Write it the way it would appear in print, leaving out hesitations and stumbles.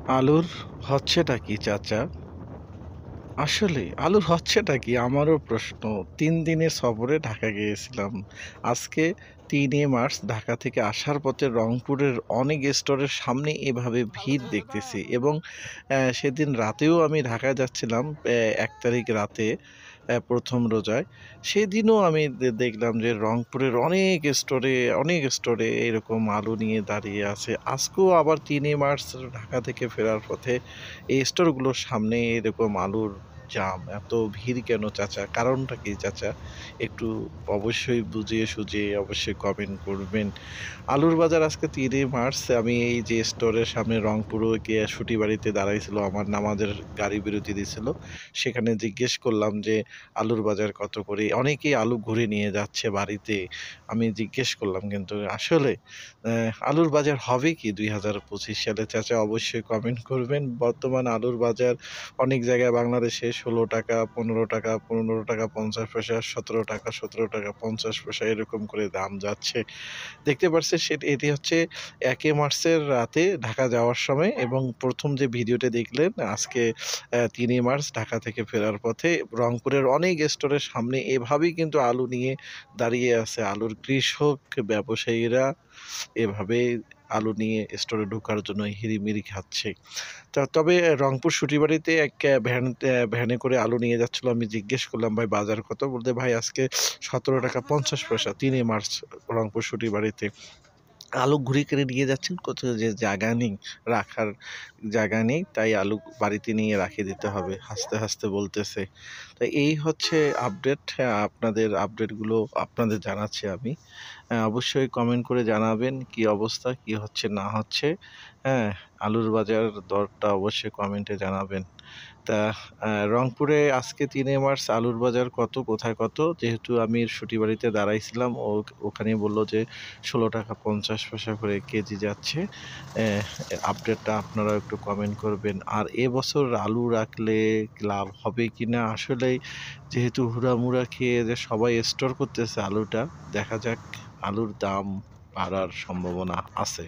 আলুর হচ্ছেটা কি চাচা? আসলে আলুর হচ্ছেটা কি? আমারও প্রশ্ন। ৩ দিনের সফরে ঢাকা গিয়েছিলাম। আজকে ৩ মার্চ ঢাকা থেকে আসার পথে রংপুরের অনেক স্টোরের সামনে এভাবে ভিড় দেখতেছি এবং সেদিন রাতেও আমি ঢাকায় যাচ্ছিলাম ১ তারিখ রাতে ১ম রোজায়। সেদিনও আমি দেখলাম যে রংপুরের অনেক স্টোরে এরকম আলু নিয়ে দাঁড়িয়ে আছে। আজকেও আবার ৩ মার্চ ঢাকা থেকে ফেরার পথে এই স্টোরগুলোর সামনে এরকম আলুর জাম। এত ভিড় কেন চাচা? কারণটা কি চাচা? একটু অবশ্যই বুঝিয়ে সুঝিয়ে অবশ্যই কমেন্ট করবেন। আলুর বাজার আজকে ৩ মার্চ আমি এই যে স্টোরের সামনে রংপুরে গিয়ে শুটিবাড়িতে দাঁড়াইছিল আমার নামাজের গাড়ি বিরতি দিছিল। সেখানে জিজ্ঞেস করলাম যে, "আলুর বাজার কত করে?" অনেকেই আলু ঘুরে নিয়ে যাচ্ছে বাড়িতে। আমি জিজ্ঞেস করলাম কিন্তু আসলে আলুর বাজার হবে কি ২০২৫ সালে চাচা অবশ্যই কমেন্ট করবেন। বর্তমান আলুর বাজার অনেক জায়গায় বাংলাদেশে ৳১৬, ৳১৫, ৳১৫.৫০, ৳১৭, ৳১৭.৫০ এরকম করে দাম যাচ্ছে। দেখতে পারছেন এটি হচ্ছে ১ মার্চের রাতে ঢাকা যাওয়ার সময় এবং ১ম যে ভিডিওটি দেখলেন আজকে ৩ মার্চ ঢাকা থেকে ফেরার পথে রংপুরের অনেক স্টোরের সামনে এভাবেই কিন্তু আলু নিয়ে দাঁড়িয়ে আছে। আলুর কৃষক, ব্যবসায়ীরা এভাবে আলু নিয়ে স্টোরে ঢোকার জন্য হিড়িমিড়ি খাচ্ছে। তবে রংপুর শুটিবাড়িতে এক ভ্যানে করে আলু নিয়ে যাচ্ছিল। আমি জিজ্ঞেস করলাম, "ভাই বাজার কত?" বলতে, "ভাই আজকে ৳১৭.৫০ ৩ মার্চ রংপুর শুটিবাড়িতে।" আলু ঘুরে কিনে নিয়ে যাচ্ছেন কোথাও যে জায়গা নেই, রাখার জায়গা নেই। তাই আলু বাড়িতে নিয়ে রাখিয়ে দিতে হবে। হাসতে বলতেছে। তো এই হচ্ছে আপডেট। আপনাদের আপডেটগুলো আপনাদের জানাচ্ছি আমি। অবশ্যই কমেন্ট করে জানাবেন কি অবস্থা, কি হচ্ছে না হচ্ছে। হ্যাঁ? আলুর বাজার দরটা অবশ্যই কমেন্টে জানাবেন। তা রংপুরে আজকে ৩ মার্চ আলুর বাজার কত, কোথায় কত? যেহেতু আমি শুটিবাড়িতে দাঁড়াইছিলাম ওখানে বলল যে ৳১৬.৫০ করে কেজি যাচ্ছে। আপডেটটা আপনারাও একটু কমেন্ট করবেন। আর এবছর আলু রাখলে লাভ হবে কিনা? আসলেই যেহেতু হুড়ামুড়া খেয়ে যে সবাই স্টোর করতেছে আলুটা, দেখা যাক আলুর দাম বাড়ার সম্ভাবনা আছে।